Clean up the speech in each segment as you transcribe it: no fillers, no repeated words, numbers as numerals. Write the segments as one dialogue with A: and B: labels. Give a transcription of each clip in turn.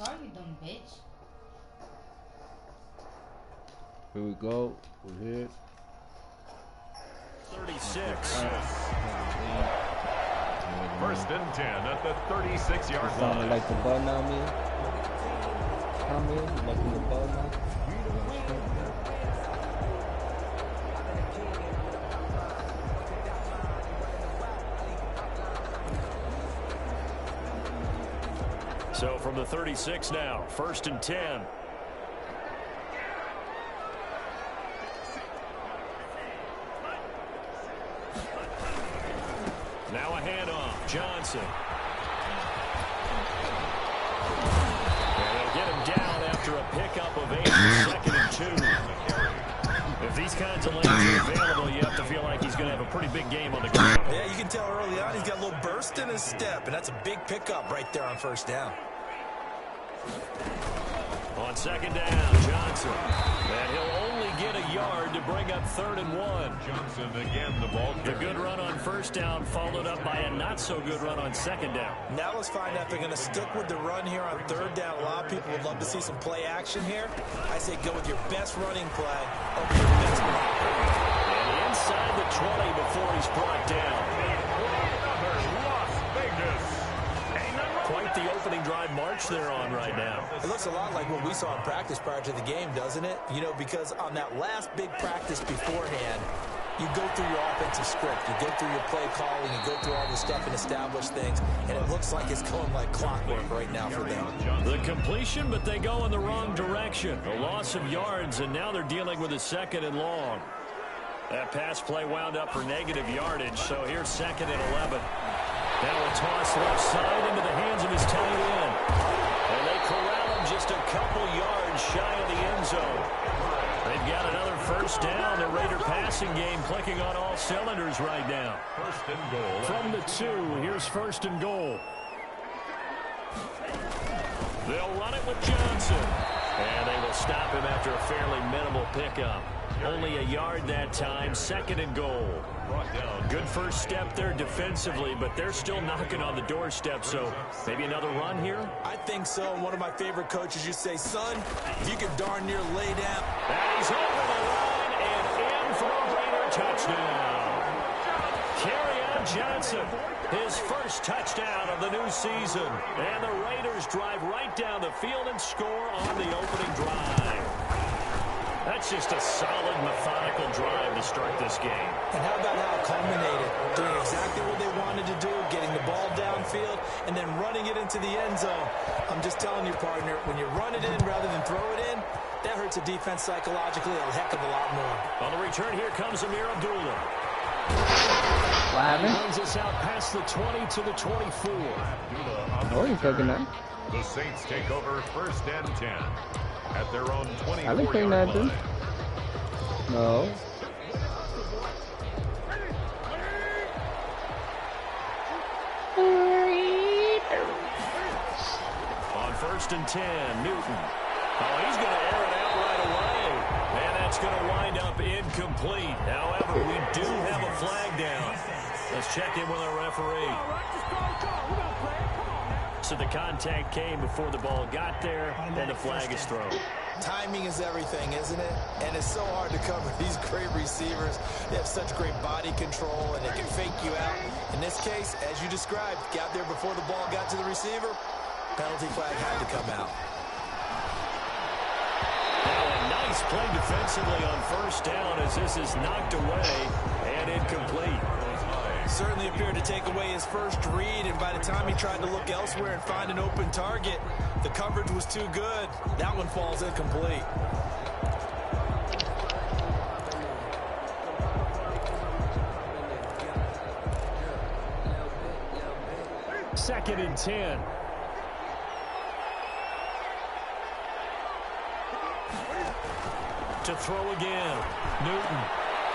A: car, you dumb bitch.
B: Here we go. We're here.
C: 36.
D: First and 10 at the 36-yard line.
B: Sounding like the ball now, man. Come in, making the ball now.
C: So from the 36 now, first and 10. Now a handoff, Johnson. And they'll get him down after a pickup of 8, second and 2. If these kinds of lanes are available, you have to feel like he's going to have a pretty big game on the ground.
E: Yeah, you can tell early on he's got a little burst in his step, and that's a big pickup right there on first down.
C: On second down, Johnson. And he'll only get a yard to bring up 3rd and 1.
D: Johnson again, the ball carrier.
C: The good run on first down followed up by a not-so-good run on second down.
E: Now let's find out if they're going to stick with the run here on 3rd down. A lot of people would love to see some play action here. I say go with your best running play over your best blocker.
C: And inside the 20 before he's brought down. Quite the opening drive march they're on right now.
E: It looks a lot like what we saw in practice prior to the game, doesn't it? You know, because on that last big practice beforehand, you go through your offensive script, you go through your play calling, you go through all the stuff and establish things, and it looks like it's going like clockwork right now for them.
C: The completion, but they go in the wrong direction. A loss of yards, and now they're dealing with a 2nd and long. That pass play wound up for negative yardage, so here's 2nd and 11. Now a toss left side into the hands of his tight end. And they corral him just a couple yards shy of the end zone. They've got another first down. The Raider passing game clicking on all cylinders right now.
D: First and goal.
C: From the 2, here's 1st and goal. They'll run it with Johnson. And they will stop him after a fairly minimal pickup. Only a yard that time, 2nd and goal. Good first step there defensively, but they're still knocking on the doorstep, so maybe another run here?
E: I think so. And one of my favorite coaches used to say, son, if you could darn near lay down.
C: And he's over the line and in for a Raider touchdown. Kerryon Johnson, his first touchdown of the new season. And the Raiders drive right down the field and score on the opening drive. That's just a solid, methodical drive to start this game.
E: And how about how it culminated? Doing exactly what they wanted to do, getting the ball downfield, and then running it into the end zone. I'm just telling you, partner, when you run it in rather than throw it in, that hurts a defense psychologically a heck of a lot more.
C: On the return, here comes Amir Abdullah.
B: What happened?
C: He runs us out past the 20 to the 24.
B: Oh, he's taking that.
D: The Saints take over 1st and 10. At their own
B: nothing.
D: 24-yard line.
B: No.
C: On 1st and 10, Newton. Oh, he's going to air it out right away. And that's going to wind up incomplete. However, we do have a flag down. Let's check in with our referee. So the contact came before the ball got there, and the flag is thrown.
E: Timing is everything, isn't it? And it's so hard to cover these great receivers. They have such great body control, and they can fake you out. In this case, as you described, got there before the ball got to the receiver. Penalty flag had to come out.
C: Now a nice play defensively on first down as this is knocked away and incomplete.
E: Certainly appeared to take away his first read, and by the time he tried to look elsewhere and find an open target, the coverage was too good. That one falls incomplete.
C: Second and 10. To throw again, Newton.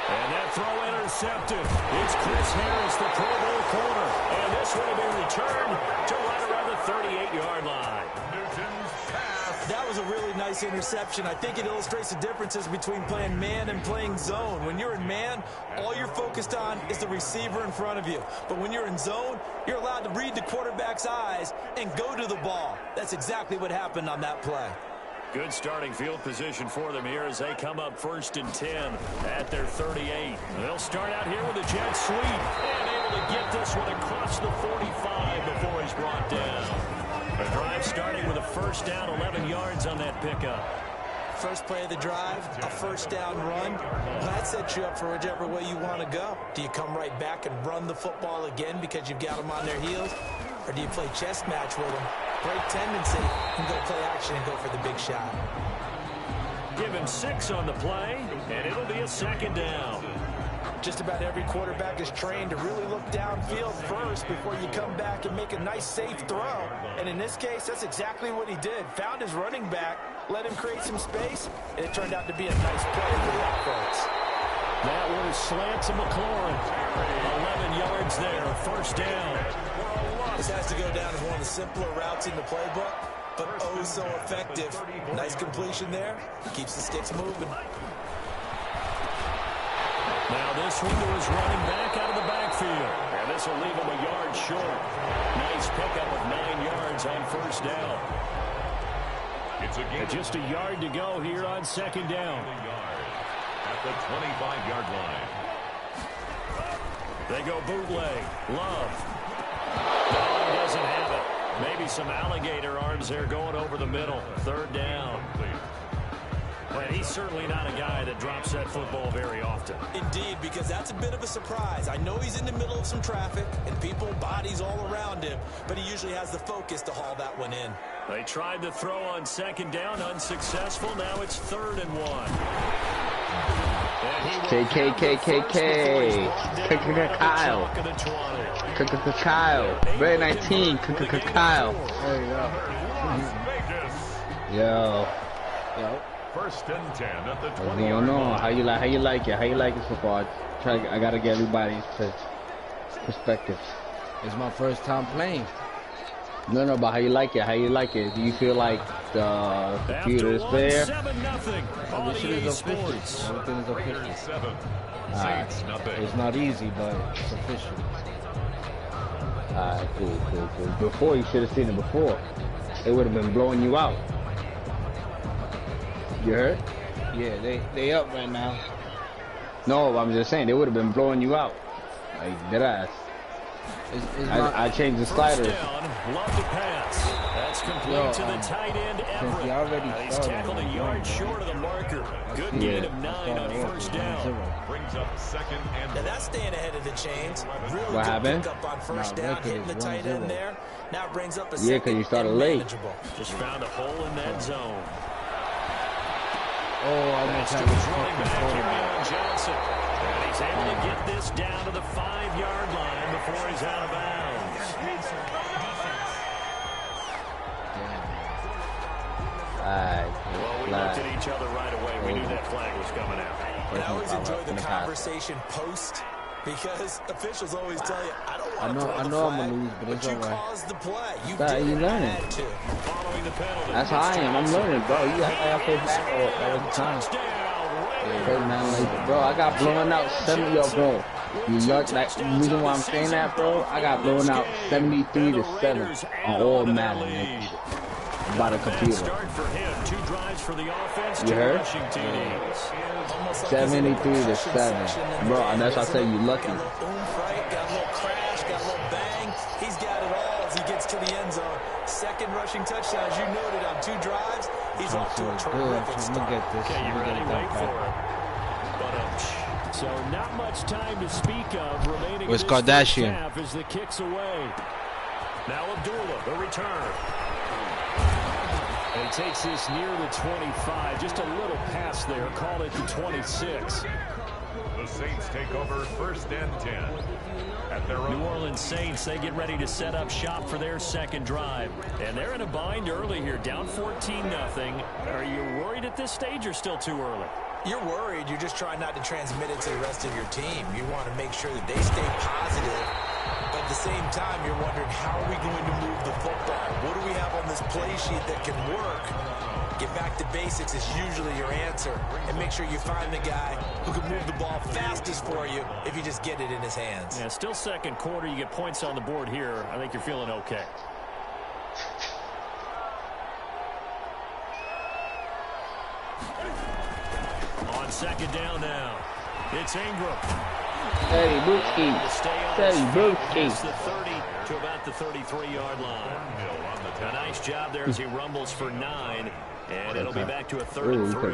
C: And that throw intercepted. It's Chris Harris, the Pro Bowl corner. And this will be returned to right around the 38-yard line.
D: Newton's pass
E: That was a really nice interception. I think it illustrates the differences between playing man and playing zone. When you're in man, all you're focused on is the receiver in front of you. But when you're in zone, you're allowed to read the quarterback's eyes and go to the ball. That's exactly what happened on that play.
C: Good starting field position for them here as they come up 1st and 10 at their 38. They'll start out here with a jet sweep and able to get this one across the 45 before he's brought down. The drive starting with a 1st down, 11 yards on that pickup.
E: First play of the drive, a 1st down run. Well, that sets you up for whichever way you want to go. Do you come right back and run the football again because you've got them on their heels? Or do you play chess match with them, break tendency, and go play action and go for the big shot?
C: Give him 6 on the play, and it'll be a 2nd down.
E: Just about every quarterback is trained to really look downfield first before you come back and make a nice, safe throw. And in this case, that's exactly what he did. Found his running back, let him create some space, and it turned out to be a nice play for the offense.
C: That one is slant to McLaurin. 11 yards there, 1st down.
E: This has to go down as one of the simpler routes in the playbook, but oh so effective. Nice completion there. Keeps the sticks moving.
C: Now this one to his running back out of the backfield. And this will leave him a yard short. Nice pickup of 9 yards on 1st down. And just a yard to go here on 2nd down.
D: At the 25-yard line.
C: They go bootleg. Love. No, he doesn't have it. Maybe some alligator arms there going over the middle. 3rd down. But he's certainly not a guy that drops that football very often.
E: Indeed, because that's a bit of a surprise. I know he's in the middle of some traffic and people, bodies all around him, but he usually has the focus to haul that one in.
C: They tried to throw on 2nd down, unsuccessful. Now it's 3rd and 1.
B: Kyle. Kyle. Red 19. Kyle. Yo.
D: 1st and 10 at the 20-yard line.
B: What's going on? How you like it? How you like it so far? I gotta get everybody's perspective.
A: It's my first time playing.
B: No, but how you like it? How you like it? Do you feel like the computer is fair?
A: This shit is official. Everything is official.
B: It's not easy, but it's official. Alright, cool. Before, you should have seen it before. It would have been blowing you out. You heard?
A: Yeah, they up right now.
B: No, I'm just saying, they would have been blowing you out. Like, dead ass. I changed the sliders.
C: Love to pass. That's complete to the tight end, Everett. He's tackled a yard short of the marker. Good gain of 9 on 1st down.
D: Brings up 2nd and 1.
E: Now that's staying ahead of the chains. Really
B: what
E: good
B: happened?
E: Pick up on 1st down, hitting the tight end there. Now it brings up a
B: yeah, because you started late.
C: Just found a hole in that zone.
A: Oh, I
C: That's to his running back, Johnson. And he's able to get this down to the 5-yard line before he's out of bounds. Well, we looked at each other right away. We knew that flag was coming out.
E: I always enjoy the conversation post because officials always tell you, I don't want to throw the flag,
A: I'm gonna lose, but it's
E: you
A: all right.
E: caused the play. You
B: That,
E: did
B: you
E: it.
B: learning.
C: Following the penalty.
B: That's how I am. I'm learning, bro. You have to play back all the time. Hey, man, like, bro, I got blown out 70, yo, bro. You look, like, the reason why I'm saying that, bro, I got blown out 73-7 on all Madden, nigga. By the computer. You heard? 73-7. Bro, and that's why I say you lucky.
E: Got a little oomph, right? Got a little crash, got a little bang. He's got it all as he gets to the end zone. 2nd rushing touchdown, as you noted, on 2 drives. He's off to a terrific start.
C: Okay, you ready? Wait for it. So not much time to speak of remaining.
A: Where's Kardashian?
C: Half as the kicks away. Now Abdullah, the return. And he takes this near the 25. Just a little pass there. Call it the 26.
D: The Saints take over 1st and 10. At their own.
C: New Orleans Saints, they get ready to set up shop for their 2nd drive. And they're in a bind early here, down 14-0. Are you worried at this stage or still too early?
E: You're worried. You're just trying not to transmit it to the rest of your team. You want to make sure that they stay positive, But at the same time, you're wondering, how are we going to move the football? What do we have on this play sheet that can work? Get back to basics is usually your answer. And make sure you find the guy who can move the ball fastest for you if you just get it in his hands.
C: Yeah, still second quarter. You get points on the board here. I think you're feeling okay. On second down now, it's Ingram.
B: Hey, Brewski. Hey, Brewski.
C: The 30 to about the 33-yard line. A nice job there as he rumbles for 9, and it'll be back to a 3rd and 3.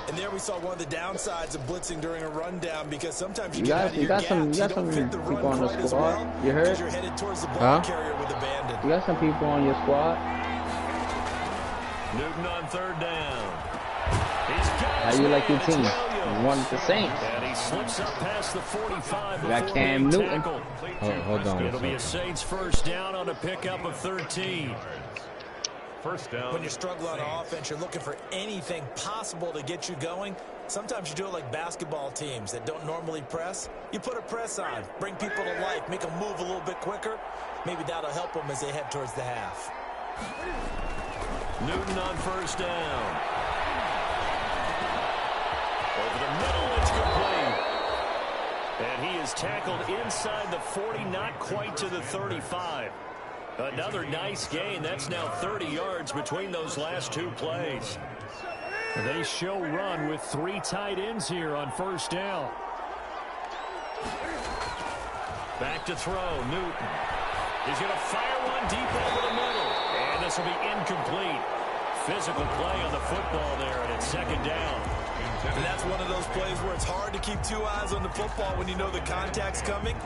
E: And there we saw one of the downsides of blitzing during a rundown, because sometimes you
B: got some people on the squad. You heard?
E: You're headed towards the ball carrier with abandon.
B: You got some people on your squad.
C: Newton on 3rd down.
B: How you like your team? You wanted the Saints.
C: And he slips up past the 45.
B: You got Cam Newton.
A: Hold on.
C: It'll be a Saints first down on a pickup of 13.
D: First down.
E: When you struggle on offense, you're looking for anything possible to get you going. Sometimes you do it like basketball teams that don't normally press. You put a press on, bring people to life, make them move a little bit quicker. Maybe that'll help them as they head towards the half.
C: Newton on first down. Over the middle, it's complete. And he is tackled inside the 40, not quite to the 35. Another nice gain. That's now 30 yards between those last 2 plays. They show run with 3 tight ends here on first down. Back to throw, Newton. He's going to fire one deep over the middle. And this will be incomplete. Physical play on the football there, and it's second down.
E: And that's one of those plays where it's hard to keep 2 eyes on the football when you know the contact's coming,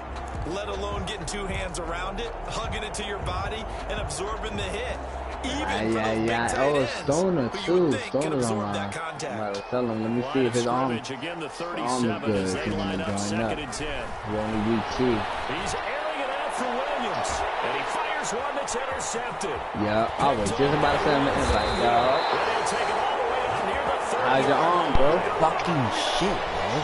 E: let alone getting 2 hands around it, hugging it to your body, and absorbing the hit. Even for those big tight ends,
B: Stoner
E: who you
B: too.
E: would think can
B: Stoner's
E: absorb
B: online.
E: that contact.
B: Tell him, let me see if his arm is
C: Again, the
B: good.
C: 37 as they line up
B: Join
C: second
B: up.
C: and 10.
B: We're only week 2.
C: He's airing it out for Williams, and he fires one that's intercepted.
B: Yeah, I was just about to say him. It's like, dog.
C: They'll take it all the way out near the 30.
B: How's your arm, bro?
A: Fucking shit, bro.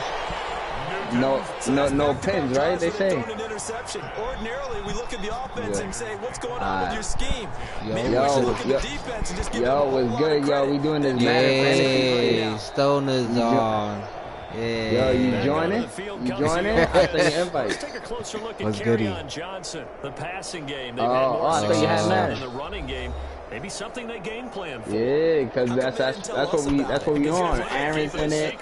B: No pins, right? They say.
E: An interception. Ordinarily, we look at the offense and say, what's going on with your scheme? Maybe we
B: Yo,
E: should look at the defense and just give them a whole
B: what's
E: lot
B: good,
E: of
B: yo?
E: credit.
B: We doing this
A: Yeah, Stoner's on. Yeah.
B: Yo, you joining? You joining? I sent you invite.
C: Let's take a closer look at
A: What's goody?
C: Kerryon Johnson, the passing game. They've had
B: Oh,
C: more
B: I thought you had
C: success
B: that.
C: in the running game. Maybe something they game plan for.
B: Yeah, because that's what we on. Aaron's in it.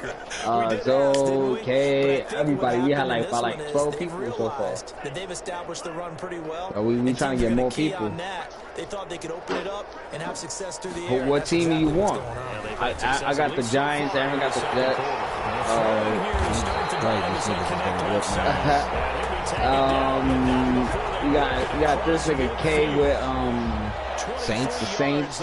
B: Zoe, Kay, everybody. We had like about 12 people so far.
E: That they've established the run pretty well.
B: We trying to get more
E: Key
B: people.
E: on that. They thought they could open it up and have success through the
B: But
E: air.
B: what
E: That's
B: team do you
E: exactly what's
B: want?
E: going on.
B: I got the Giants. Aaron got the Jets. You got this nigga K with
A: Saints.
B: the Saints.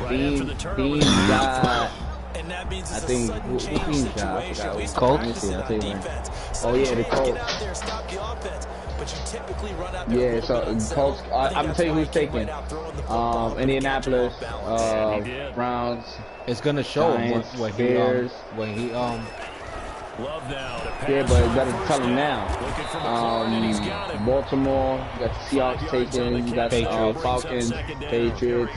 B: Bean got.
E: And that means
B: I
E: it's
B: think
E: a
B: who
E: sudden change
B: Bean got? I
E: situation.
B: forgot.
E: We used to
A: Colts?
E: practice it
B: I'll
E: on
B: tell you when.
E: defense.
B: Oh yeah, the
E: Get
B: Colts.
E: out there, stop the offense. But you typically run out there a
B: Yeah,
E: little
B: so
E: bit unsettled.
B: Colts.
E: I think
B: I'm
E: that's
B: telling you
E: why
B: who's
E: he came
B: taking.
E: right out throwing the football and
B: Indianapolis,
E: catching off balance.
B: Browns.
A: It's gonna show him
B: Giants,
A: what
B: Bears.
A: he
C: Love now to pass
B: Yeah, but you
C: on
B: better
C: first
B: tell him
C: down.
B: now.
C: Looking for McLaurin, and he's got it.
B: Baltimore, you got the Seahawks taking, you got
A: Patriots.
B: Falcons, Patriots,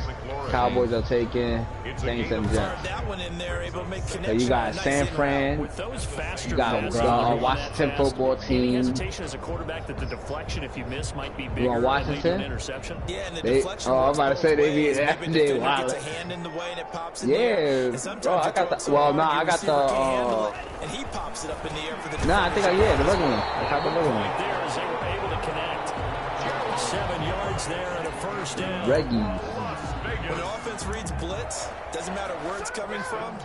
B: Cowboys are taking, Saints and Jets.
E: That one in there, able to make
B: So
E: connection.
B: you got
E: Nice
B: San
E: in
B: Fran,
C: With those faster
B: you got
C: passes, moving
B: Washington
C: that fast,
B: football
C: any
B: team.
C: hesitation as a quarterback that the deflection, if you miss, might be bigger.
B: You want
C: than leading
B: Washington?
C: an interception.
E: Yeah, and the
B: They-
E: deflection
B: I'm
E: works
B: about to
E: both
B: say they be-
E: ways.
B: they
E: Maybe the
B: they
E: defender
B: wild.
E: gets a hand in the way and it pops in the air.
B: Yeah,
E: And sometimes
B: bro, I
E: you
B: got
E: throw it
B: the,
E: so
B: well,
E: hard,
B: nah,
E: your
B: I got
E: receiver can't handle
B: the,
E: it, and he pops it up in the air for the
B: nah, I think the regular one. I got the regular one.
C: Right there as they were able to connect. 7 yards there and a first down.
B: Reggie.
E: When offense reads blitz, doesn't matter where it's coming from,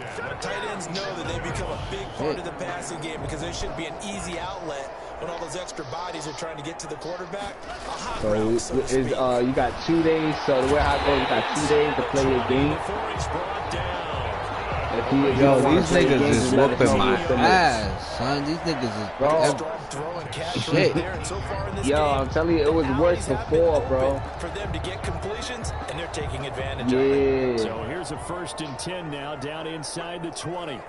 E: tight ends know that they become a big part of the passing game because there should be an easy outlet when all those extra bodies are trying to get to the quarterback. A hot
B: So
E: route, so to speak.
B: you got 2 days. So the way I go, you got 2 days to play your game.
C: Before he's brought down.
B: If you
A: Yo,
B: wanna
A: these
B: play the
A: niggas
B: game,
A: is
B: just let us
A: whooping
B: know
A: my
B: who's the
A: ass, son. These niggas is
B: Bro.
E: Strong throw and catch
A: Shit.
E: right there, and so far in this
B: Yo,
E: game,
B: I'm telling you, it was
E: the
B: worse
E: alleys have been
B: before,
E: open
B: bro.
E: For them to get completions, and they're taking advantage of it.
B: Yeah.
C: So here's a 1st and 10 now, down inside the 20.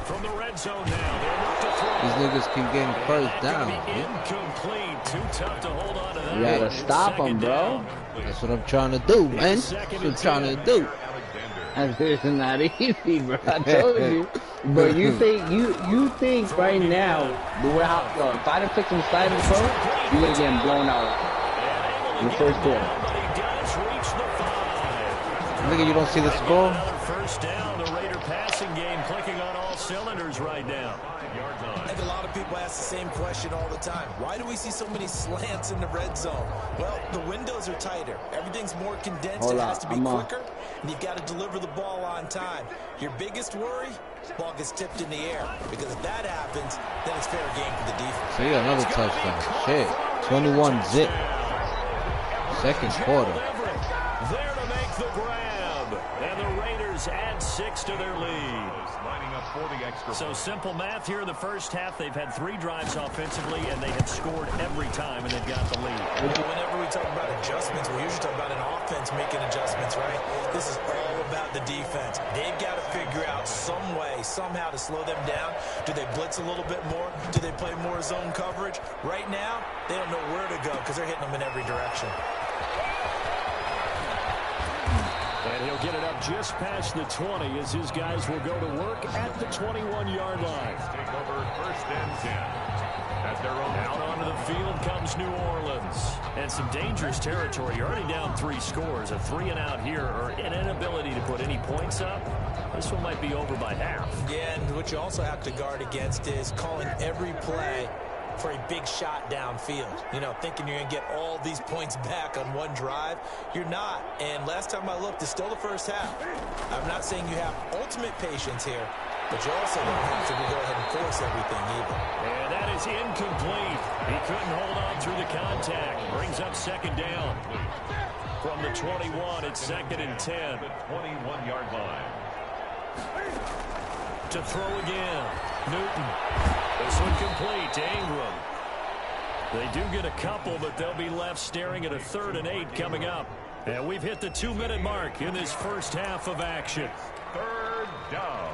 C: From from the red zone now.
A: These niggas can get first down.
C: Incomplete. Too tough to hold on to that.
B: You gotta stop them, bro.
A: That's what I'm trying to do, man. That's what I'm trying to do.
B: It's not easy, bro. I told you. But you think right now, the way how if I didn't pick some side of the bro, you're gonna get blown out in the first quarter.
A: Nigga, you don't see the score?
C: First down, the Raider passing game clicking on all cylinders right now.
E: I think a lot of people ask the same question all the time. Why do we see so many slants in the red zone? Well, the windows are tighter. Everything's more condensed. It has to be quicker, and you've got to deliver the ball on time. Your biggest worry, ball gets tipped in the air. Because if that happens, then it's fair game for the defense.
A: So you got another touchdown. Shit. 21 zip. Second quarter.
C: There to make the grab. And the Raiders add 6 to their lead. So simple math here in the first half. They've had 3 drives offensively, and they have scored every time, and they've got the lead.
E: Whenever we talk about adjustments, we usually talk about an offense making adjustments, right? This is all about the defense. They've got to figure out some way, somehow to slow them down. Do they blitz a little bit more? Do they play more zone coverage? Right now, they don't know where to go because they're hitting them in every direction.
C: And he'll get it up just past the 20 as his guys will go to work at the 21-yard line.
D: Take over first and 10. At their own
C: out onto the field comes New Orleans. And some dangerous territory. You're already down 3 scores. A 3-and-out here, or an inability to put any points up. This one might be over by half.
E: Yeah, and what you also have to guard against is calling every play for a big shot downfield. You know, thinking you're going to get all these points back on one drive. You're not. And last time I looked, it's still the first half. I'm not saying you have ultimate patience here, but you also don't have to go ahead and force everything either.
C: And that is incomplete. He couldn't hold on through the contact. Brings up second down. From the 21, it's 2nd and 10.
D: The 21-yard line.
C: To throw again. Newton. This one complete to Ingram. They do get a couple, but they'll be left staring at a 3rd and 8 coming up. And we've hit the 2-minute mark in this first half of action.
D: 3rd down.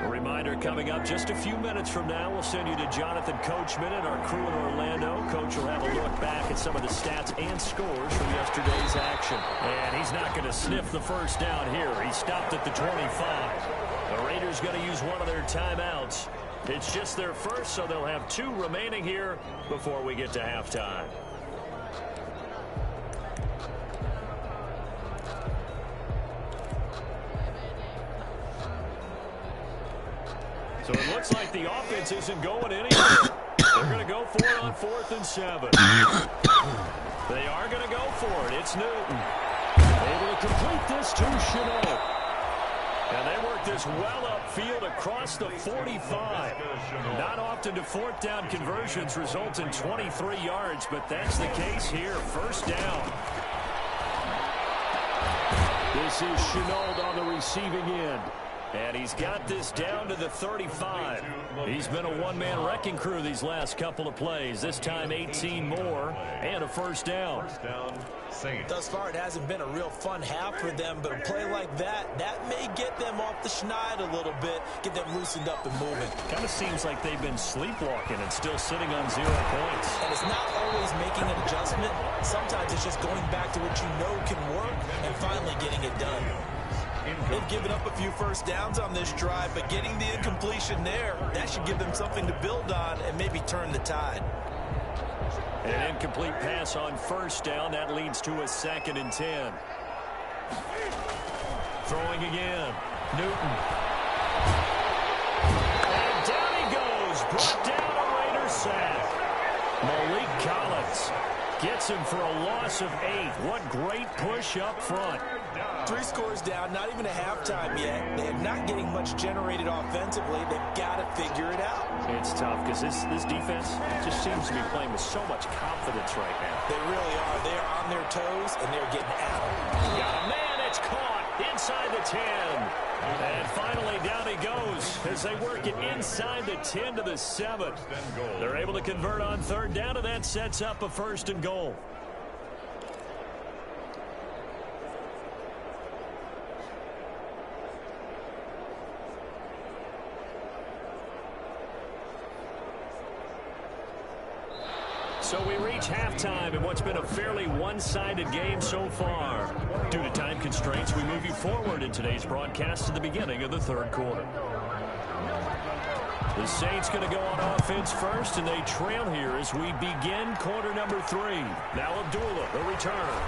C: A reminder coming up just a few minutes from now, we'll send you to Jonathan Coachman and our crew in Orlando. Coach will have a look back at some of the stats and scores from yesterday's action. And he's not going to sniff the first down here. He stopped at the 25. The Raiders going to use one of their timeouts. It's just their first, so they'll have 2 remaining here before we get to halftime. So it looks like the offense isn't going anywhere. They're going to go for it on 4th and 7. They are going to go for it. It's Newton. Able to complete this to Chenault. And they work this well upfield across the 45. Not often do 4th down conversions result in 23 yards, but that's the case here. First down. This is Chenault on the receiving end. And he's got this down to the 35. He's been a one-man wrecking crew these last couple of plays. This time 18 more and a first down.
D: First down, Saints.
E: Thus far, it hasn't been a real fun half for them, but a play like that may get them off the schneid a little bit, get them loosened up and moving.
C: Kind of seems like they've been sleepwalking and still sitting on 0 points.
E: And it's not always making an adjustment. Sometimes it's just going back to what you know can work and finally getting it done. They've given up a few first downs on this drive, but getting the incompletion there, that should give them something to build on and maybe turn the tide.
C: An incomplete pass on first down. That leads to a 2nd and 10. Throwing again. Newton. And down he goes. Brought down a Raider sack. Malik Collins gets him for a loss of 8. What great push up front.
E: 3 scores down, not even a halftime yet. They're not getting much generated offensively. They've got to figure it out.
C: It's tough because this defense just seems to be playing with so much confidence right now.
E: They really are. They are on their toes, and they're getting at them.
C: Got a man. It's caught inside the 10. And finally, down he goes as they work it inside the 10 to the 7. They're able to convert on third down, and that sets up a 1st and goal. So we reach halftime in what's been a fairly one-sided game so far. Due to time constraints, we move you forward in today's broadcast to the beginning of the 3rd quarter. The Saints going to go on offense first, and they trail here as we begin quarter number 3. Now Abdullah, the return.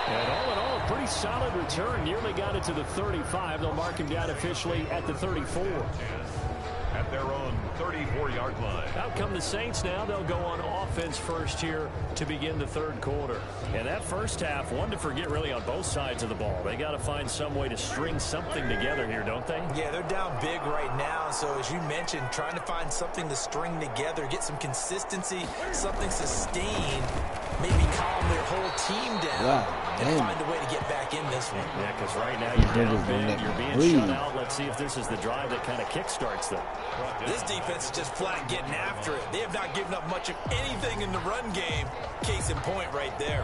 C: And all in all, a pretty solid return. Nearly got it to the 35. They'll mark him down officially at the 34.
D: At their own 34-yard line.
C: Out come the Saints now. They'll go on offense first here to begin the 3rd quarter. And that first half, one to forget really on both sides of the ball. They got to find some way to string something together here, don't they?
E: Yeah, they're down big right now. So as you mentioned, trying to find something to string together, get some consistency, something sustained, maybe calm their whole team down and find a way to get back in this one.
C: Yeah, because right now you're down big, you're being shut out. Let's see if this is the drive that kind of kickstarts them.
E: This defense is just flat getting after it. They have not given up much of anything in the run game. Case in point right there.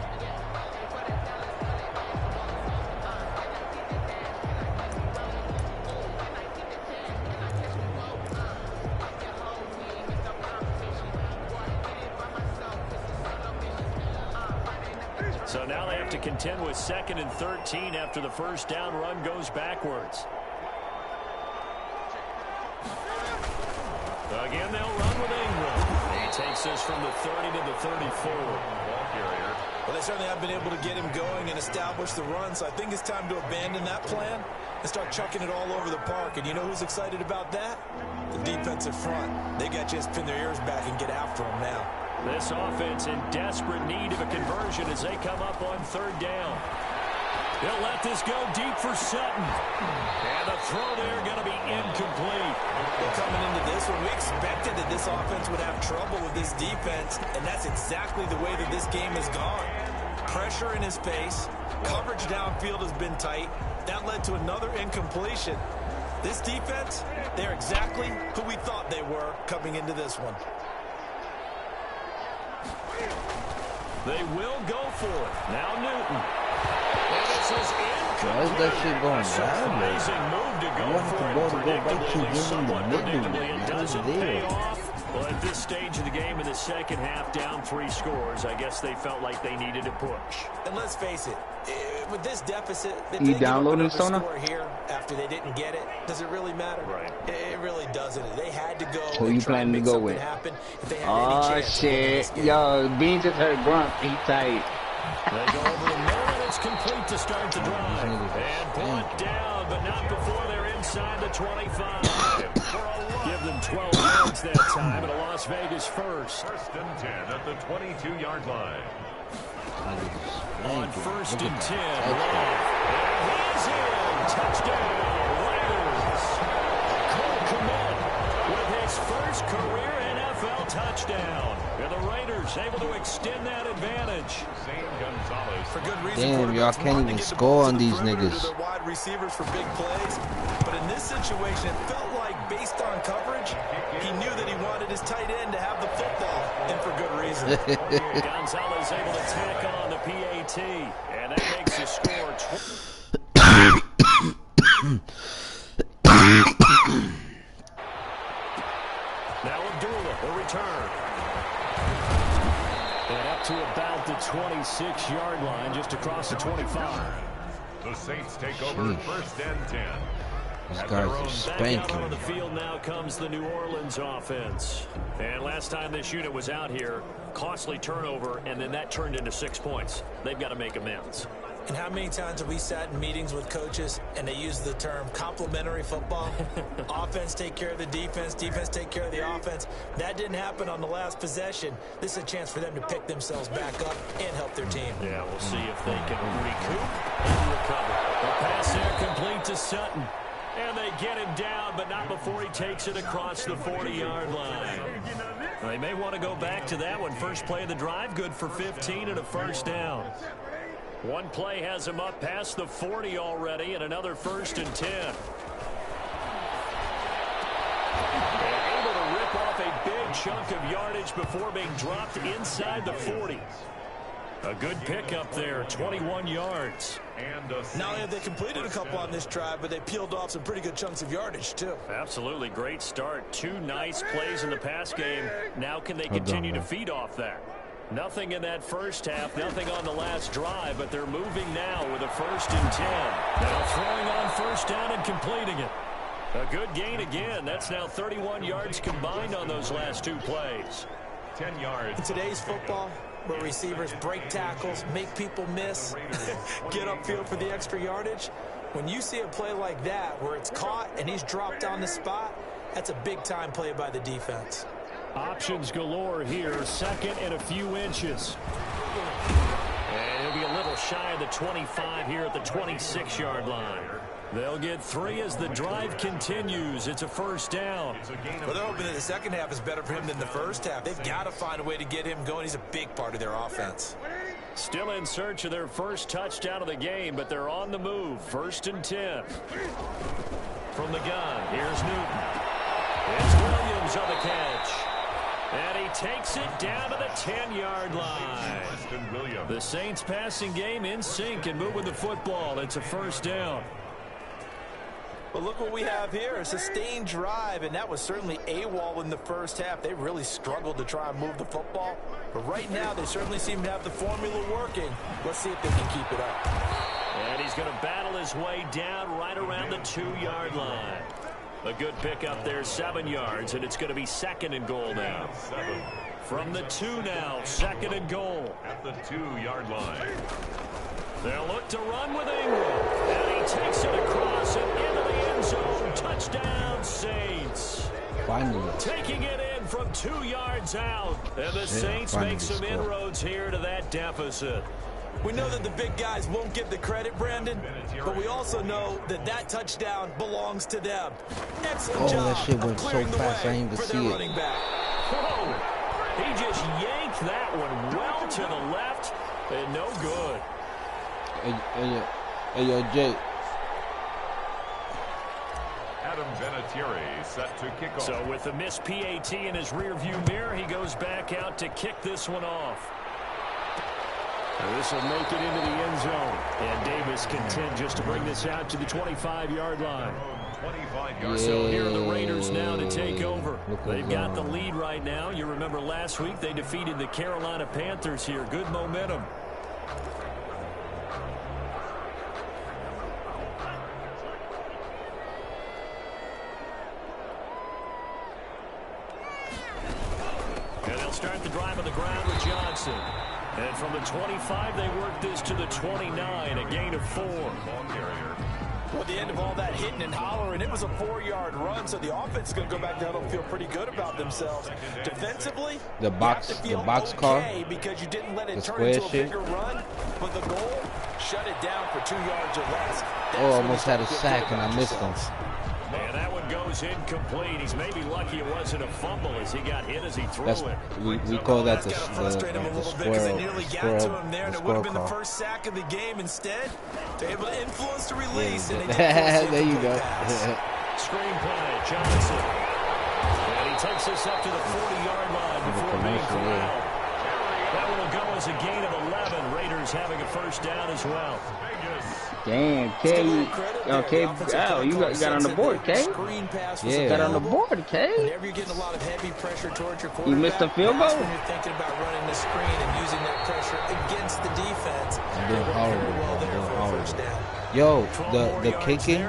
C: So now they have to contend with 2nd and 13 after the first down run goes backwards. Again, they'll run with Ingram. He takes this from the 30 to the 34.
E: Well, they certainly have been able to get him going and establish the run, so I think it's time to abandon that plan and start chucking it all over the park. And you know who's excited about that? The defensive front. They got to just pin their ears back and get after him now.
C: This offense in desperate need of a conversion as they come up on 3rd down. They'll let this go deep for Sutton. And the throw there going to be incomplete.
E: Well, coming into this one, we expected that this offense would have trouble with this defense, and that's exactly the way that this game has gone. Pressure in his face. Coverage downfield has been tight. That led to another incompletion. This defense, they're exactly who we thought they were coming into this one.
C: They will go for it. Now Newton. And this is incomplete.
A: Why is that shit going down?
C: Amazing move to go for it. Predictably, somewhat predictably, it doesn't pay off. Well, at this stage of the game in the second half, down 3 scores, I guess they felt like they needed to push.
E: And let's face it, with this deficit, if
B: you
E: they
B: downloading
E: give up another
B: Sona?
E: score here after they didn't get it, does it really matter?
C: Right.
E: It really doesn't. They had to go.
B: Who you planning to go with? Oh shit! Yo, Bean just heard grunt. He tight.
C: They go over the middle, and it's complete to start the drive. And pull it down, but not before they're inside the 25. Give them 12 yards that time, and a Las Vegas first.
D: 1st and 10 at the 22-yard line.
C: On 1st and 10, Love. And he's in. Touchdown, Raiders. Cole Kmet with his first career NFL touchdown. And the Raiders able to extend that advantage.
E: For good reason.
A: Damn, y'all can't even score on these niggas.
E: Their wide receivers for big plays. But in this situation, it felt like based on coverage, he knew that he wanted his tight end to have the football, and for good reason.
C: Gonzalez able to tack on the PAT, and that makes the score. Now Abdullah, the return. And up to about the 26-yard line, just across the 25.
D: The Saints take over 1st and 10.
A: These guys are
C: Back out
A: spanking.
C: on the field now comes the New Orleans offense. And last time this unit was out here, costly turnover, and then that turned into 6 points. They've got to make amends.
E: And how many times have we sat in meetings with coaches and they use the term complementary football? Offense take care of the defense, defense take care of the offense. That didn't happen on the last possession. This is a chance for them to pick themselves back up and help their team.
C: Yeah, we'll see if they can recoup and recover. The pass there complete to Sutton. And they get him down, but not before he takes it across the 40-yard line. They may want to go back to that one. First play of the drive, good for 15 and a first down. One play has him up past the 40 already, and another 1st and 10. They're able to rip off a big chunk of yardage before being dropped inside the 40. A good pickup there, 21 yards.
E: Not only have they completed a couple on this drive, but they peeled off some pretty good chunks of yardage, too.
C: Absolutely great start. 2 nice plays in the pass game. Now can they continue to feed off that? Nothing in that first half, nothing on the last drive, but they're moving now with a 1st and 10. Now throwing on 1st down and completing it. A good gain again. That's now 31 yards combined on those last 2 plays.
D: 10 yards.
E: In today's football, where receivers break tackles, make people miss, get upfield for the extra yardage, when you see a play like that where it's caught and he's dropped on the spot, that's a big-time play by the defense.
C: Options galore here, 2nd and a few inches. And he'll be a little shy of the 25 here at the 26-yard line. They'll get 3 as the drive continues. It's a 1st down.
E: Well, they're hoping that the second half is better for him than the first half. They've got to find a way to get him going. He's a big part of their offense.
C: Still in search of their first touchdown of the game, but they're on the move. 1st and 10. From the gun, here's Newton. It's Williams on the catch. And he takes it down to the 10-yard line. The Saints passing game in sync and moving the football. It's a 1st down.
E: Well, look what we have here, a sustained drive, and that was certainly AWOL in the first half. They really struggled to try and move the football, but right now they certainly seem to have the formula working. Let's see if they can keep it up.
C: And he's going to battle his way down right around the 2-yard line. A good pickup there, 7 yards, and it's going to be 2nd and goal now. From the 2 now, 2nd and goal.
D: At the 2-yard line.
C: They'll look to run with Ingram. And he takes it across and into the end zone. Touchdown, Saints.
A: Finally.
C: Taking it in from 2 yards out. And the Saints make some inroads here to that deficit.
E: We know that the big guys won't get the credit, Brandon, but we also know that that touchdown belongs to them. Excellent job.
A: That shit went so fast, I didn't even see it.
C: Whoa. He just yanked that one well to the left and no good.
A: Hey, yo, Jake.
D: Adam Vinatieri set to kick off.
C: So with the missed PAT in his rearview mirror, he goes back out to kick this one off. This will make it into the end zone. And Davis content just to bring this out to the 25-yard line.
D: 25 yards.
C: So here are the Raiders now to take over. They've got the lead right now. You remember last week they defeated the Carolina Panthers here. Good momentum. And they'll start the drive on the ground with Johnson. And from the 25, they work this to the 29, a gain of 4.
E: Well, at the end of all that hitting and hollering, it was a 4-yard run, so the offense is going to go back down and feel pretty good about themselves. Defensively,
A: the box car,
E: because you didn't let it turn into a bigger run, but the goal shut it down for 2 yards or less.
A: Almost had a sack and I missed him.
C: And that one goes incomplete. He's maybe lucky it wasn't a fumble as he got hit as he threw it.
A: We call that the
E: squirrel. They nearly got to him there, and it would have been the first sack of the game. Instead, they're able to influence the release, and they
A: there you go.
C: Screenplay, Johnson. And he takes this up to the 40-yard line before being corralled. That one will go as a gain of 11. Raiders having a 1st down as well.
B: Damn, K, you got on the board, K.
A: Yeah,
B: got on the board, K.
E: Whenever you're getting a lot of heavy pressure towards your quarterback,
B: you missed a field goal.
E: When you're thinking about running the screen and using that pressure against the defense,
A: I'm doing horrible. Yo, the kicking,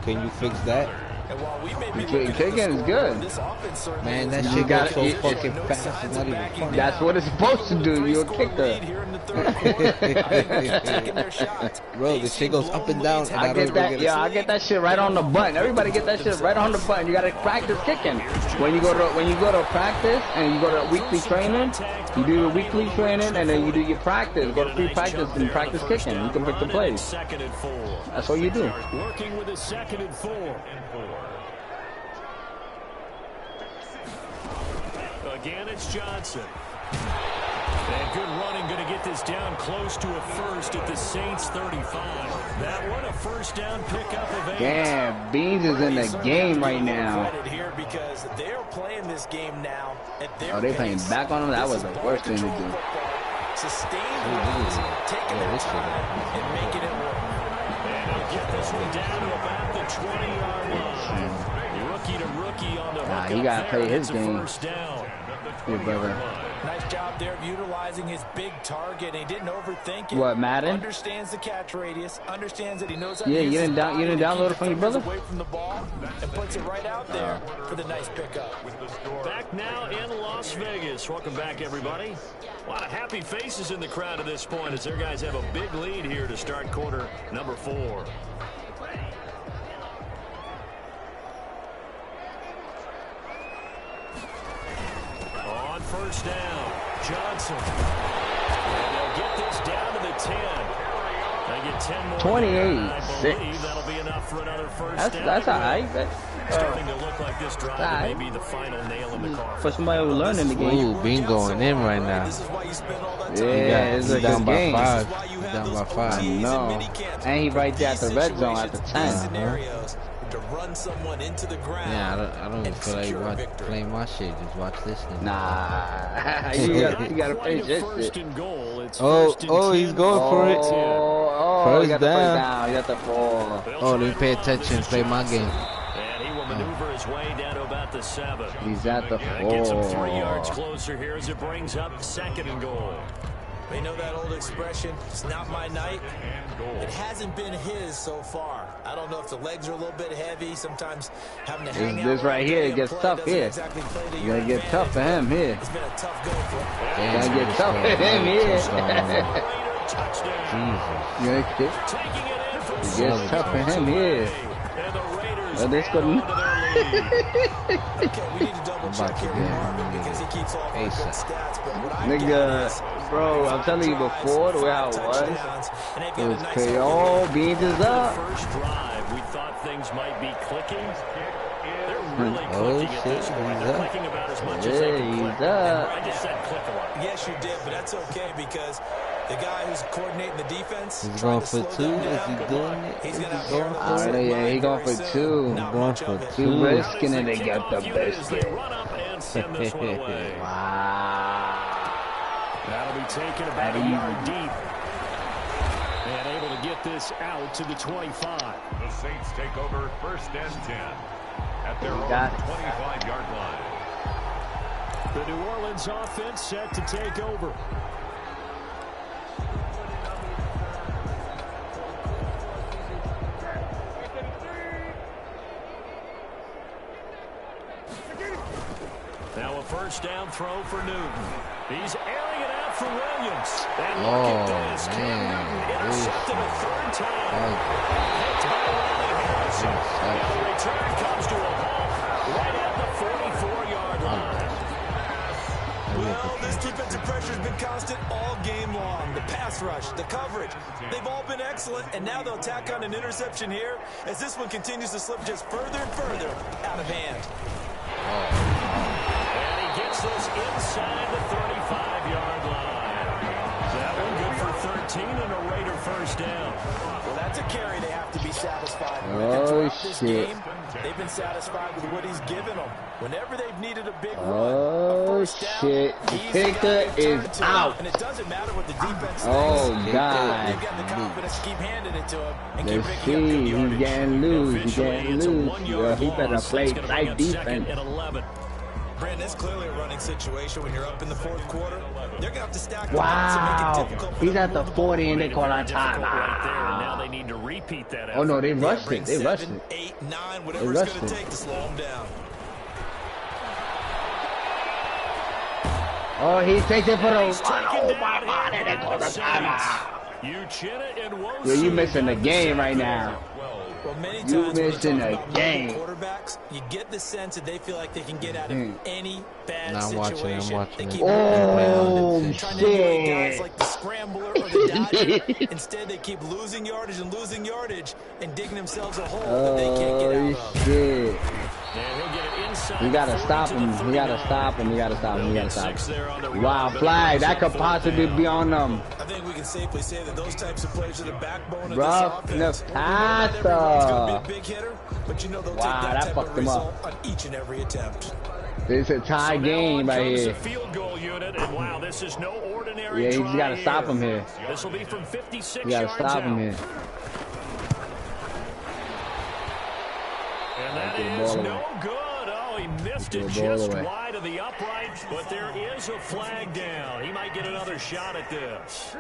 A: can you fix that?
B: The kicking is good.
A: Man, that shit goes so fucking fast. It's not even funny.
B: That's what it's supposed to do. You're a kicker.
A: Bro, the shit goes up and down.
B: I get that. Yeah, I get that shit right on the button. Everybody get that shit right on the button. You gotta practice kicking. When you go to practice and you go to weekly training, you do your weekly training and then you do your practice. Go to free practice and practice kicking. You can pick the plays. That's what you do.
C: Working with a 2nd and 4. Again, it's Johnson. And good running, going to get this down close to a first at the Saints 35. That one a first down pickup of 8.
B: Damn, Beans is in the game right now.
E: Here because they're playing this game now at their
B: Oh, they playing back on him? That was the worst thing to do.
E: Sustain the leads, taking their time and making it work.
C: And he'll get this one down to about the 20-yard line. Rookie to rookie on the
B: Nah, he gotta play his game.
C: First down.
B: Here, brother.
E: Nice job there of utilizing his big target. He didn't overthink it.
B: What, Madden?
E: Understands the catch radius. Understands that he knows how
B: Yeah,
E: to
B: you
E: use
B: didn't download it from your brother?
E: away from the ball and puts it right out there for the nice pickup.
C: Back now in Las Vegas. Welcome back, everybody. A lot of happy faces in the crowd at this point as their guys have a big lead here to start quarter number 4. On first down, Johnson. And they'll get this down to the 10. They get 10 more.
B: 28-6.
C: That'll be enough for another first down.
B: That's all right.
C: Starting to look like this drive may be the final nail in the coffin.
B: For somebody who learned in the game.
A: Ooh, Bean going in right now.
B: Yeah, it's
A: He's
B: like
A: down
B: his
A: by
B: game.
A: 5. He's down by 5.
B: No. And he right there at the red zone at the 10.
E: To run someone into the ground.
A: Yeah, I don't even feel like playing my shit. Just watch this thing.
B: Nah. you gotta play this shit.
A: Oh, he's going for it.
B: Oh,
A: First
B: you got
A: down.
B: to play down. You got to fall.
A: Oh, let me pay attention. Play my game.
C: And he will maneuver his way down to about the 7.
B: He's at the
C: Gets him 3
B: 4.
C: yards closer here as it brings up 2nd and goal.
E: They know that old expression, it's not my night. It hasn't been his so far. I don't know if the legs are a little bit heavy. Sometimes having to hang out.
B: This right here, it gets tough here.
E: Exactly
B: You gotta get tough for him here.
E: It's been a tough go for him.
B: You gotta get tough for him here.
A: Jesus.
B: You get tough for him here. Well, this could
E: Okay, we need to double check here because he keeps all the good stats. But what I
B: Nigga, bro, I'm telling you before, the way I was, it was crazy. Oh, Beans is up.
C: First drive, we thought things might be clicking. They're really
A: Oh,
C: clicking at this
A: shit,
C: point.
A: he's
C: They're
A: up.
C: clicking about as much as
B: Yeah,
C: they can
B: he's
C: click.
B: up.
C: I just said click a lot.
E: Yes, you did, but that's okay because the guy who's coordinating the defense.
A: He's going for 2. Is he doing it?
E: He's
A: Is
E: going
A: he
E: to
A: going
B: I
A: for
B: don't know,
A: it?
B: yeah, he going for 2.
A: He's going for 2.
B: He risking it to get the biscuit.
C: Run up and send this one away.
B: Wow.
C: That'll be taken about a yard deep. And able to get this out to the 25.
D: The Saints take over 1st and 10 at their own
B: got it.
D: 25-yard line.
C: The New Orleans offense set to take over. Now a first down throw for Newton. He's airing it out for Williams. And look at this. Cam Newton intercepted a 3rd time. Picked by Riley Harrison. And the return comes to a halt right at the 44-yard line.
E: Well, this defensive pressure has been constant all game long. The pass rush, the coverage, they've all been excellent, and now they'll tack on an interception here as this one continues to slip just further and further out of hand.
C: And he gets this inside the 35-yard line. That one good for 13 and a Raider first down.
E: Well, that's a carry they have to be satisfied with.
B: Oh,
E: Throughout this
B: shit.
E: game, they've been satisfied with what he's given them. Whenever they've needed a big run,
B: Oh,
E: a first down,
B: shit.
E: he's
B: The
E: the guy they
B: kicker
E: turn
B: is
E: to.
B: out.
E: And it doesn't matter what the defense
B: Oh,
E: thinks.
B: God.
E: They've got the confidence to keep handing it to him and keep
B: Let's
E: picking up good
B: see. He's
E: yardage.
B: getting loose. He's
C: Officially,
B: getting
C: it's a
B: loose.
C: 1-yard
B: Yeah, he better
C: loss.
B: play
C: It's gonna bring
B: tight
C: up 2nd
B: defense.
C: and 11.
E: Brandon, it's clearly a running situation when you're up in the 4th quarter. They're going to have to stack the
B: Wow.
E: box and make it difficult for
B: He's
E: them
B: at
E: to
B: the
E: move
B: 40 and they
C: Difficult
B: call on
C: right there, and now they
B: time.
C: need to repeat that
B: Oh, no, they
E: Yeah,
B: rushed
E: bring
B: it. They rushed
E: 7,
B: it.
E: 8, 9, whatever it's
B: rushed
E: going to
B: it.
E: take to slow them down.
B: Oh, he takes it for the
C: He's
B: run.
C: taken
B: Oh,
C: down
B: my God.
C: here
B: And they
C: by
B: call the
C: Saints.
B: timeout.
C: Uchenna and Wosu
B: Yo, you missing the
C: got
B: game
C: sack
B: right
C: there.
B: now.
E: Well, many
B: You
E: times when you
B: missing
E: talk
B: a
E: about
B: game.
E: moving quarterbacks, you get the sense that they feel like they can get out of any bad
A: Nah, I'm watching,
E: situation.
A: I'm watching
E: They
A: it.
E: keep
B: Oh,
E: trying to emulate guys
B: shit.
E: like the scrambler or the dodger. Instead, they keep losing yardage and digging themselves a hole that they can't get out
B: Oh,
E: of.
B: shit.
C: And he'll get it inside.
B: You gotta stop him. You gotta stop him. You gotta stop him. You gotta stop him. Wow, flag. That could possibly be on them.
E: I think we can safely say that those types of plays are the backbone of
B: Rough
E: this offense.
B: passer.
E: Big hitter, but you know they'll
B: Wow,
E: take
B: that
E: type
B: fucked
E: of
B: him
E: result
B: up.
E: on each and every attempt.
B: It's a tie game right here.
C: Field goal unit, and wow, this is no ordinary.
B: Yeah, you gotta stop him here.
C: This will be from 56
B: You gotta
C: yards
B: stop him
C: out.
B: here.
C: And that is no good. Oh, he missed it just wide of the upright, but there is a flag down. He might get another shot at this.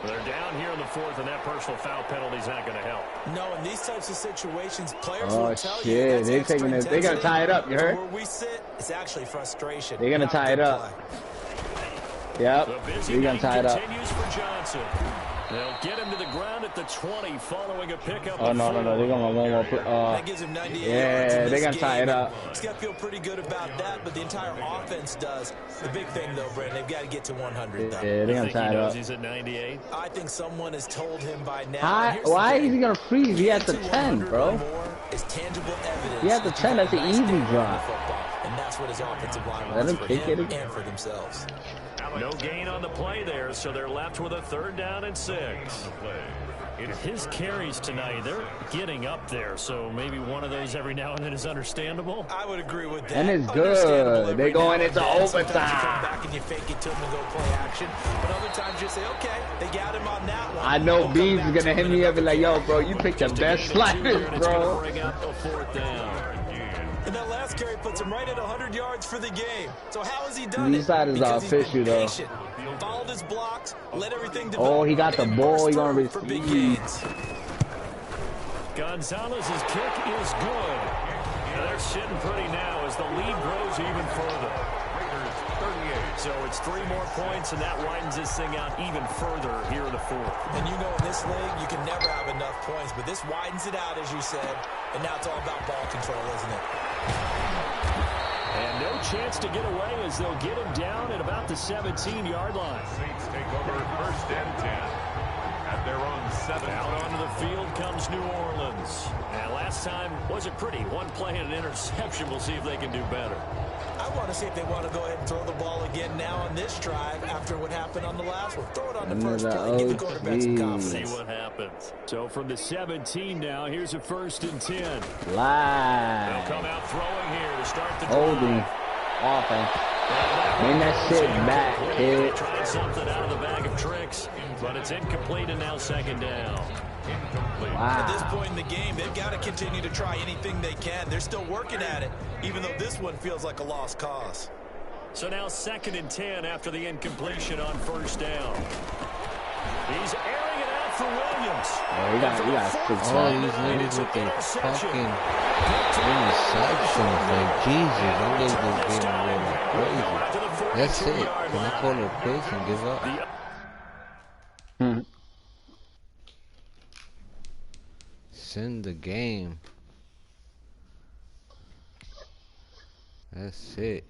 C: They're down here in the fourth, and that personal foul penalty is not going to help.
E: No, in these types of situations, players will tell you.
B: Oh, shit. They're taking it. They're going to tie it up, you heard?
E: Where we sit, it's actually frustration.
B: They're going to tie it up. Yep. They're going to tie it up.
C: Continues for Johnson. They'll get him to the ground at the 20 following a pickup.
B: Oh, no. They're going to one more.
E: That gives him 98 yards
B: Yeah, they're going to tie it up.
E: He's got to feel pretty good about that, but the entire offense does. The big thing, though, Brandon, they've got to get to 100, though.
B: Yeah, they're going to tie it up.
C: He's at 98.
E: I think someone has told him by now.
B: Why is he going to freeze? He at the 10, bro.
E: Is tangible evidence.
B: He at the 10. That's an easy drop.
E: And that's what his offensive line
B: Let
E: wants
B: him
E: for
B: kick
E: him
B: it.
E: and for themselves.
C: No gain on the play there, so they're left with a 3rd down and 6. His carries tonight, they're getting up there, so maybe one of those every now and then is understandable.
E: I would agree with that.
B: And it's good. They're going into overtime.
E: Sometimes you come back and you fake it to them and go play action. But other times you say, okay, they got him on that one.
B: I know Beans is going to hit me up and like, yo, bro, you picked the best sliders, bro.
C: Bring out the 4th down.
E: And that last carry puts him right at 100 yards for the game. So how has he done
B: These sliders are official, though.
E: Followed his blocks, let everything develop.
B: Oh, he got the ball. He going to
E: for big
B: receive.
E: gains.
C: Gonzalez's kick is good. Now they're sitting pretty now as the lead grows even further. So it's 3 more points, and that widens this thing out even further here in the 4th.
E: And you know in this league, you can never have enough points, but this widens it out, as you said, and now it's all about ball control, isn't it?
C: And no chance to get away as they'll get him down at about the 17-yard line.
D: Saints take over 1st and 10. At their own 7.
C: Out onto the field comes New Orleans. And last time wasn't pretty. 1 play and an interception. We'll see if they can do better.
E: I want to see if they want to go ahead and throw the ball again now on this drive after what happened on the last one. Throw it on the first play. Give the quarterback some confidence.
C: See what happens. So from the 17 now, here's a 1st and 10.
B: Live.
C: They'll come out throwing here to start the
B: Holding. Offense. Bring that shit back, kid.
C: Trying something out of the bag of tricks, but it's incomplete and now 2nd down.
B: Wow.
E: At this point in the game, they've got to continue to try anything they can. They're still working at it, even though this one feels like a lost cause.
C: So now 2nd and 10 after the incompletion on 1st down. He's airing it out for Williams.
B: Oh, he got 6
A: All these niggas with their fucking interceptions, like Jesus, I'm just getting really crazy. That's it. Can I call it quits and give up? Send the game. That's it.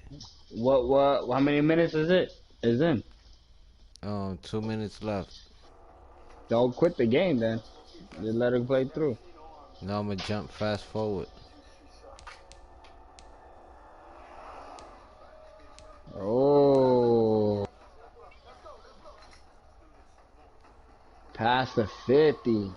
B: What? How many minutes is it? Is in?
A: 2 minutes left.
B: Don't quit the game then. Just let it play through.
A: Now I'm gonna jump fast forward.
B: Oh. Past the 50.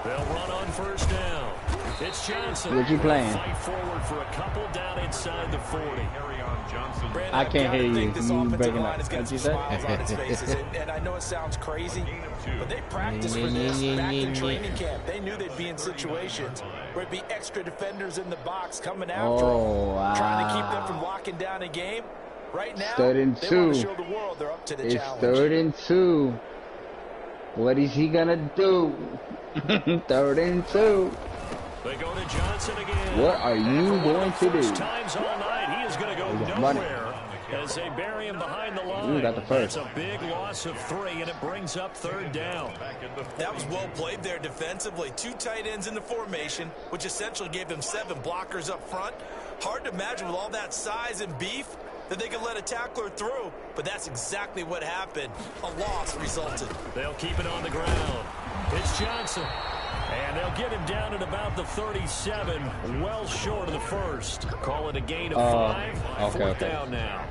C: They'll run on 1st down. It's Johnson.
B: What you playing?
C: Fight forward for a couple down inside the 40.
E: Brandon,
B: I can't hear you.
E: This
B: You
E: offensive
B: breaking
E: line
B: up.
E: is getting
B: What'd you
E: some
B: say?
E: smiles on its faces, and I know it sounds crazy, but they practiced for this back in training camp. They knew they'd be in situations where it'd be extra defenders in the box coming after them, trying to keep them from locking down a game. Right now,
B: 3rd and
E: they
B: 2.
E: want to show the world they're up to the
B: It's
E: challenge.
B: 3rd and 2. What is he gonna do? 3rd and 2.
C: They go to Johnson again.
B: What are you going to do?
C: Times all night. He is going to go nowhere as they bury him behind the line.
B: You got the first.
C: It's a big loss of 3, and it brings up 3rd down.
E: That was well played there defensively. 2 tight ends in the formation, which essentially gave them 7 blockers up front. Hard to imagine with all that size and beef that they could let a tackler through, but that's exactly what happened. A loss resulted.
C: They'll keep it on the ground. It's Johnson. And they'll get him down at about the 37, well short of the first. Call it a gain of 5.
B: Okay.
C: Down now.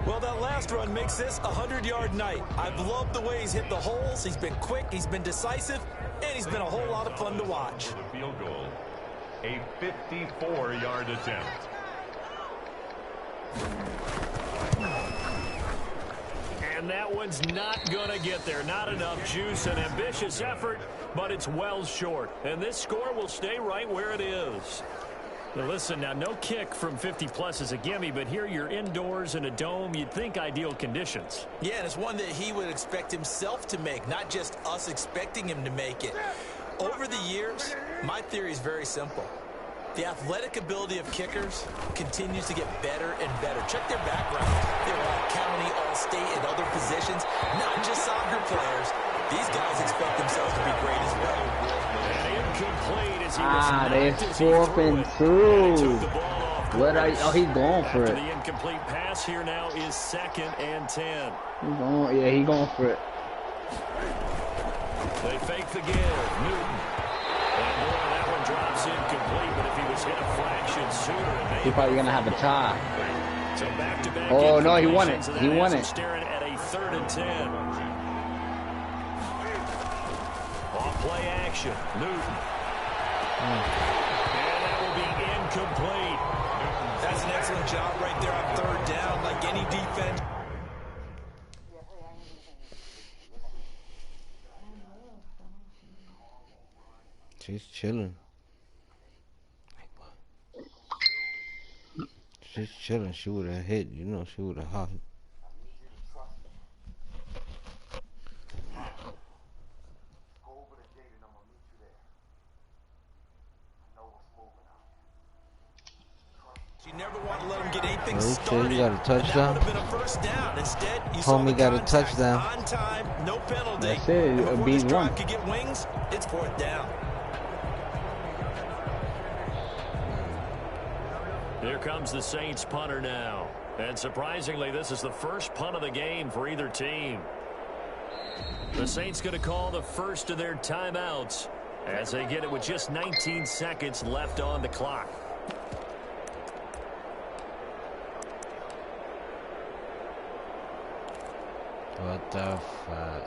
E: Well, that last run makes this a 100-yard night. I've loved the way he's hit the holes. He's been quick, he's been decisive, and he's been a whole lot of fun to watch.
D: The field goal, a 54-yard attempt.
C: And that one's not going to get there. Not enough juice. An ambitious effort, but it's well short. And this score will stay right where it is. Now listen, now no kick from 50-plus is a gimme, but here you're indoors in a dome. You'd think ideal conditions.
E: Yeah, and it's one that he would expect himself to make, not just us expecting him to make it. Over the years, my theory is very simple. The athletic ability of kickers continues to get better and better. Check their background. They're all county, all state, and other positions, not just soccer players. These guys expect themselves to be great as well.
C: And incomplete as he
B: That's 4th and 2. What are you? Oh, he's going for it.
C: The incomplete pass here now is 2nd and 10.
B: He's going, yeah, he's going for it.
C: They fake the give. Newton. And boy, that one drops incomplete, but if he was hit a fraction sooner,
B: He's probably going to have a tie.
C: So back-to-back
B: Oh, no, he won it.
C: so
B: He won it.
C: Staring at a 3rd and 10. Off play action. Newton. And that will be incomplete.
E: That's an excellent job right there on 3rd down. Like any defense.
A: She's chilling. She's chilling. She would have hit. You know, she would have hot.
E: You never want to let him get anything
A: Okay,
E: started.
A: you got a touchdown.
E: That would have been a 1st down. Instead, you saw
A: Homie
E: the
A: got a
E: contact
A: touchdown.
E: on time, no penalty.
B: That's it.
E: Before
B: Beat
E: this drive
B: one.
E: could get wings, it's 4th down.
C: Here comes the Saints punter now. And surprisingly, this is the first punt of the game for either team. The Saints going to call the first of their timeouts as they get it with just 19 seconds left on the clock.
A: What the fuck?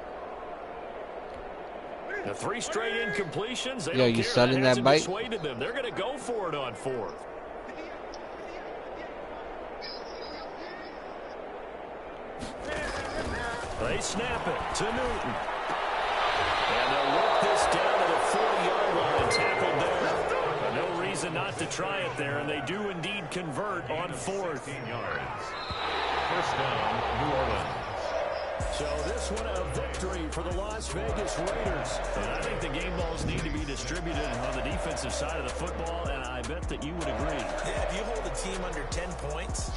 C: The 3 straight incompletions. They
A: Yo,
C: don't
A: you
C: care.
A: selling that
C: hasn't
A: bike?
C: dissuaded them. They're going to go for it on 4th. They snap it to Newton. And they'll work this down to the 40-yard line and tackled there. But no reason not to try it there, and they do indeed convert on 4th.
D: 15 yards. 1st down, New Orleans.
C: So this one a victory for the Las Vegas Raiders. And I think the game balls need to be distributed on the defensive side of the football, and I bet that you would agree.
E: Yeah, if you hold a team under 10 points,